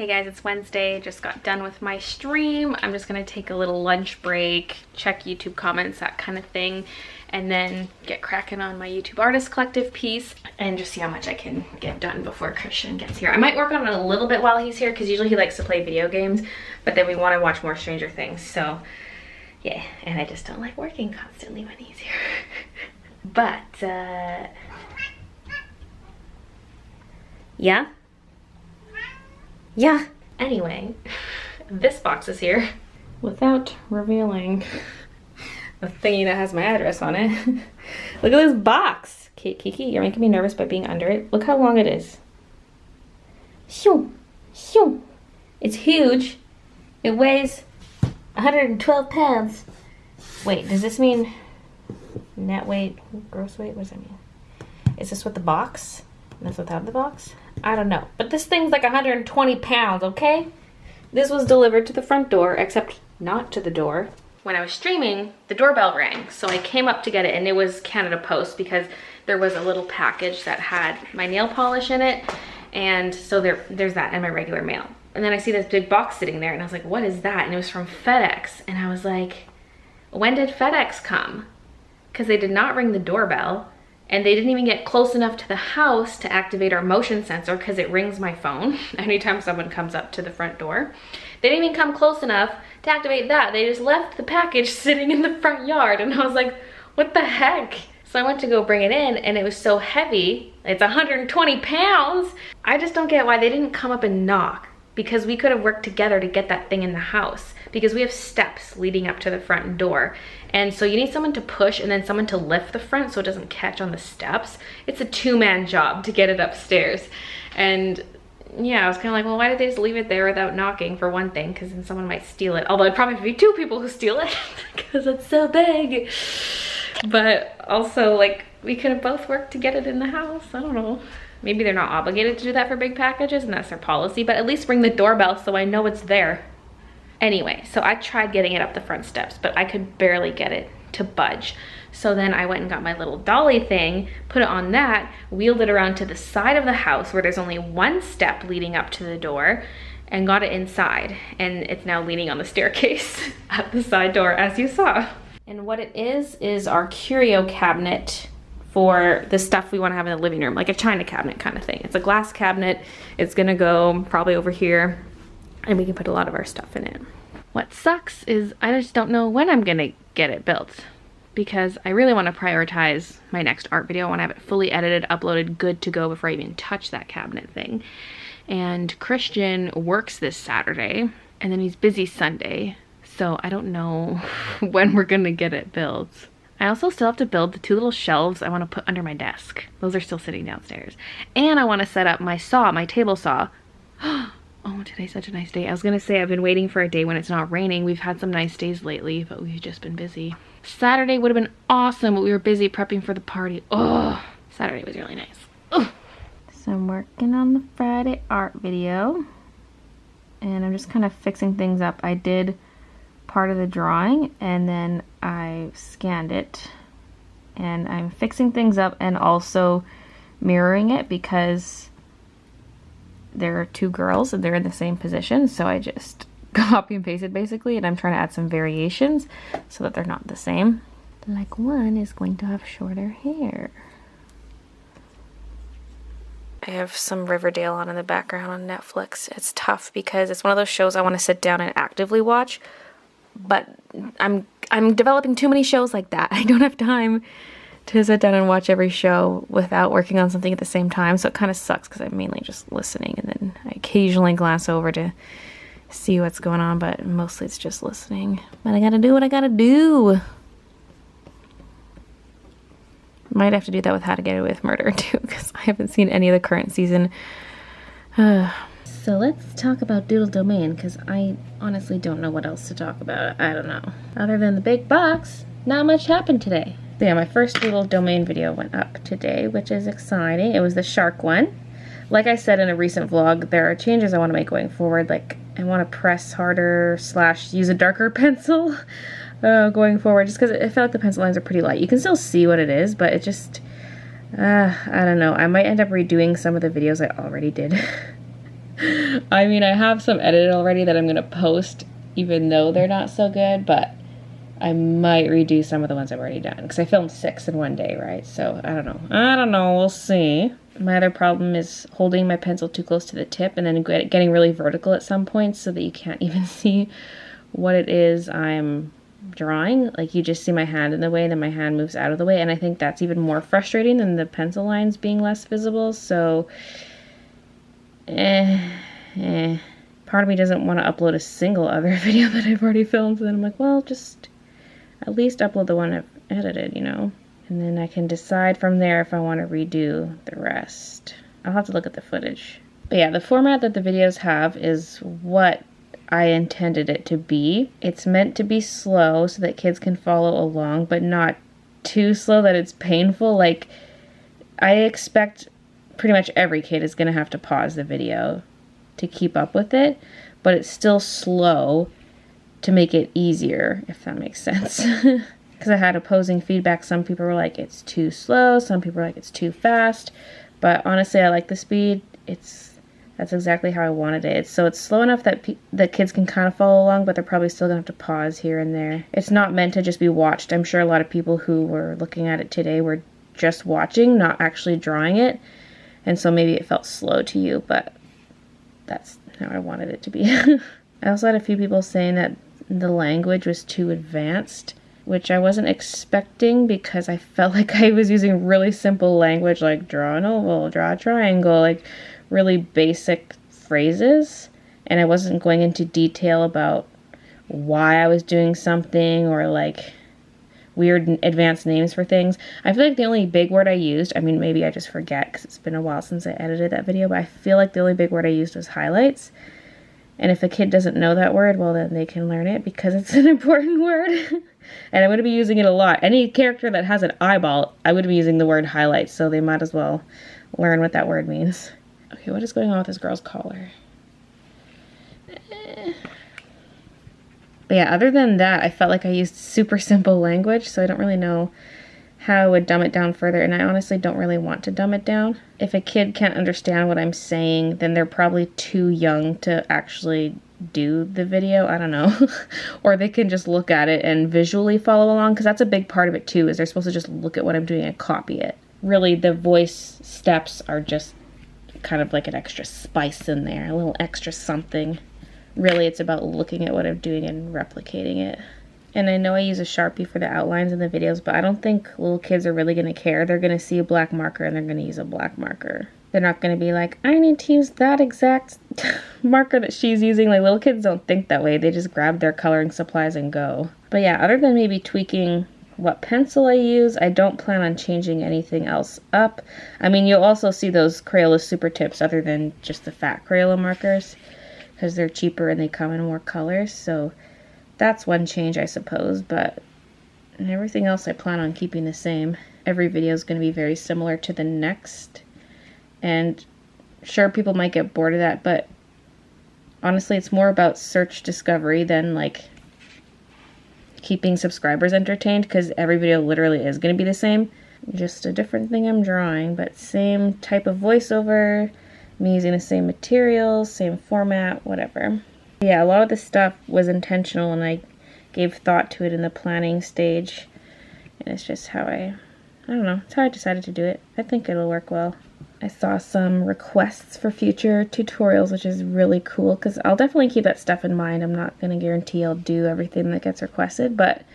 Hey guys, it's Wednesday. Just got done with my stream. I'm just gonna take a little lunch break, check YouTube comments, that kind of thing, and then get cracking on my YouTube Artist Collective piece and just see how much I can get done before Christian gets here. I might work on it a little bit while he's here because usually he likes to play video games, but then we want to watch more Stranger Things, so yeah, and I just don't like working constantly when he's here. But, yeah? Yeah. Anyway, this box is here without revealing the thingy that has my address on it. Look at this box. Kiki, you're making me nervous by being under it. Look how long it is. Shoo, shoo. It's huge. It weighs 112 pounds. Wait, does this mean net weight, gross weight? What does that mean? Is this with the box? And that's without the box? I don't know. But this thing's like 120 pounds, okay? This was delivered to the front door, except not to the door. When I was streaming, the doorbell rang. So I came up to get it, and it was Canada Post because there was a little package that had my nail polish in it. And so there's that and my regular mail. And then I see this big box sitting there, and I was like, what is that? And it was from FedEx. And I was like, when did FedEx come? Because they did not ring the doorbell. And they didn't even get close enough to the house to activate our motion sensor because it rings my phone anytime someone comes up to the front door. They didn't even come close enough to activate that. They just left the package sitting in the front yard. And I was like, what the heck? So I went to go bring it in and it was so heavy. It's 120 pounds. I just don't get why they didn't come up and knock, because we could have worked together to get that thing in the house, because we have steps leading up to the front door. And so you need someone to push and then someone to lift the front so it doesn't catch on the steps. It's a two-man job to get it upstairs. And yeah, I was kind of like, well, why did they just leave it there without knocking, for one thing, because then someone might steal it. Although it'd probably be two people who steal it because it's so big. But also, like, we could have both worked to get it in the house. I don't know. Maybe they're not obligated to do that for big packages and that's their policy, but at least ring the doorbell so I know it's there. Anyway, so I tried getting it up the front steps, but I could barely get it to budge. So then I went and got my little dolly thing, put it on that, wheeled it around to the side of the house where there's only one step leading up to the door, and got it inside. And it's now leaning on the staircase at the side door, as you saw. And what it is our curio cabinet for the stuff we want to have in the living room, like a china cabinet kind of thing. It's a glass cabinet. It's gonna go probably over here, and we can put a lot of our stuff in it. What sucks is I just don't know when I'm gonna get it built, because I really want to prioritize my next art video. I want to have it fully edited, uploaded, good to go before I even touch that cabinet thing. And Christian works this Saturday, and then he's busy Sunday, so I don't know when we're gonna get it built. I also still have to build the two little shelves I want to put under my desk. Those are still sitting downstairs. And I want to set up my saw, my table saw. Oh, today's such a nice day. I was going to say I've been waiting for a day when it's not raining. We've had some nice days lately, but we've just been busy. Saturday would have been awesome, but we were busy prepping for the party. Oh, Saturday was really nice. Ugh. So I'm working on the Friday art video, and I'm just kind of fixing things up. I did part of the drawing and then I scanned it, and I'm fixing things up and also mirroring it because there are two girls and they're in the same position, so I just copy and pasted basically, and I'm trying to add some variations so that they're not the same. Like, one is going to have shorter hair. I have some Riverdale on in the background on Netflix. It's tough because it's one of those shows I want to sit down and actively watch, but I'm developing too many shows like that. I don't have time to sit down and watch every show without working on something at the same time, so it kind of sucks because I'm mainly just listening, and then I occasionally glance over to see what's going on, but mostly it's just listening. But I gotta do what I gotta do. Might have to do that with How to Get Away with Murder too, because I haven't seen any of the current season. So let's talk about Doodle Domain, because I honestly don't know what else to talk about. I don't know. Other than the big box, not much happened today. So yeah, my first Doodle Domain video went up today, which is exciting. It was the shark one. Like I said in a recent vlog, there are changes I want to make going forward. Like, I want to press harder / use a darker pencil going forward, just because I feel like the pencil lines are pretty light. You can still see what it is, but it just, I don't know. I might end up redoing some of the videos I already did. I mean, I have some edited already that I'm gonna post, even though they're not so good, but I might redo some of the ones I've already done, because I filmed 6 in one day, right? So, I don't know, we'll see. My other problem is holding my pencil too close to the tip and then getting really vertical at some points so that you can't even see what it is I'm drawing. Like, you just see my hand in the way, then my hand moves out of the way, and I think that's even more frustrating than the pencil lines being less visible. So part of me doesn't want to upload a single other video that I've already filmed, so then I'm like, well, just at least upload the one I've edited, you know, and then I can decide from there if I want to redo the rest. I'll have to look at the footage. But yeah, the format that the videos have is what I intended it to be. It's meant to be slow so that kids can follow along, but not too slow that it's painful. Like, I expect pretty much every kid is going to have to pause the video to keep up with it, but it's still slow to make it easier, if that makes sense. Because I had opposing feedback. Some people were like, it's too slow. Some people were like, it's too fast. But honestly, I like the speed. That's exactly how I wanted it. So it's slow enough that the kids can kind of follow along, but they're probably still going to have to pause here and there. It's not meant to just be watched. I'm sure a lot of people who were looking at it today were just watching, not actually drawing it. And so maybe it felt slow to you, but that's how I wanted it to be. I also had a few people saying that the language was too advanced, which I wasn't expecting because I felt like I was using really simple language, like draw an oval, draw a triangle, like really basic phrases, and I wasn't going into detail about why I was doing something or like weird advanced names for things. I feel like the only big word I used, I mean, maybe I just forget because it's been a while since I edited that video, but I feel like the only big word I used was highlights. And if a kid doesn't know that word, well, then they can learn it because it's an important word. And I'm going to be using it a lot. Any character that has an eyeball, I would be using the word highlights, so they might as well learn what that word means. Okay, what is going on with this girl's collar? But yeah, other than that, I felt like I used super simple language, so I don't really know how I would dumb it down further, and I honestly don't really want to dumb it down. If a kid can't understand what I'm saying, then they're probably too young to actually do the video, I don't know. Or they can just look at it and visually follow along, because that's a big part of it too, is they're supposed to just look at what I'm doing and copy it. Really, the voice steps are just kind of like an extra spice in there, a little extra something. Really, it's about looking at what I'm doing and replicating it. And I know I use a Sharpie for the outlines in the videos, but I don't think little kids are really going to care. They're going to see a black marker and they're going to use a black marker. They're not going to be like, I need to use that exact marker that she's using. Like, little kids don't think that way. They just grab their coloring supplies and go. But yeah, other than maybe tweaking what pencil I use, I don't plan on changing anything else up. I mean, you'll also see those Crayola Super Tips other than just the fat Crayola markers, because they're cheaper and they come in more colors. So that's one change, I suppose, but everything else I plan on keeping the same. Every video is going to be very similar to the next, and sure, people might get bored of that, but honestly, it's more about search discovery than like keeping subscribers entertained, because every video literally is going to be the same. Just a different thing I'm drawing, but same type of voiceover, me using the same materials, same format, whatever. Yeah, a lot of this stuff was intentional and I gave thought to it in the planning stage, and it's just how I don't know, it's how I decided to do it. I think it'll work well. I saw some requests for future tutorials, which is really cool, because I'll definitely keep that stuff in mind. I'm not going to guarantee I'll do everything that gets requested, but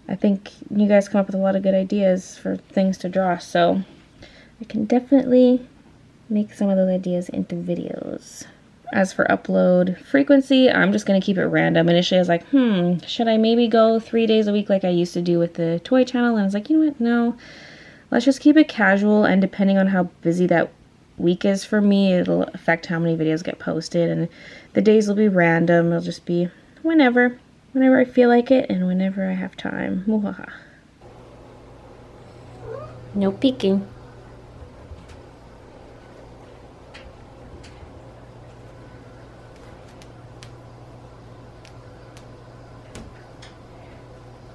I think you guys come up with a lot of good ideas for things to draw, so I can definitely make some of those ideas into videos. As for upload frequency, I'm just going to keep it random. Initially, I was like, should I maybe go 3 days a week like I used to do with the toy channel? And I was like, you know what, no. Let's just keep it casual, and depending on how busy that week is for me, it'll affect how many videos get posted, and the days will be random. It'll just be whenever I feel like it and whenever I have time. Muhaha. No peeking.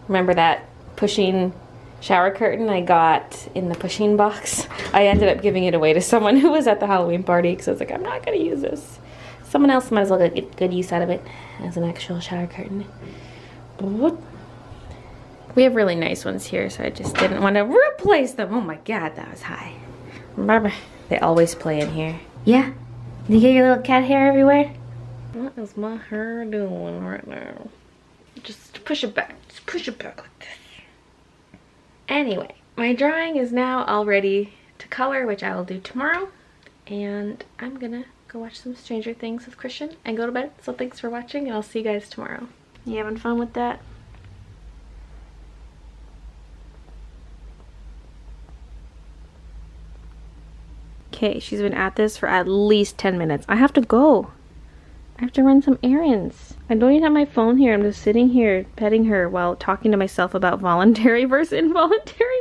Remember that pushing shower curtain I got in the pushing box? I ended up giving it away to someone who was at the Halloween party because I was like, I'm not going to use this. Someone else might as well get good use out of it as an actual shower curtain. We have really nice ones here, so I just didn't want to replace them. Oh my god, that was high. They always play in here. Yeah? Did you get your little cat hair everywhere? What is my hair doing right now? Just push it back. Just push it back like this. Anyway, my drawing is now all ready to color, which I will do tomorrow. And I'm gonna go watch some Stranger Things with Christian and go to bed. So thanks for watching, and I'll see you guys tomorrow. You having fun with that? Okay, she's been at this for at least 10 minutes. I have to go. I have to run some errands. I don't even have my phone here. I'm just sitting here petting her while talking to myself about voluntary versus involuntary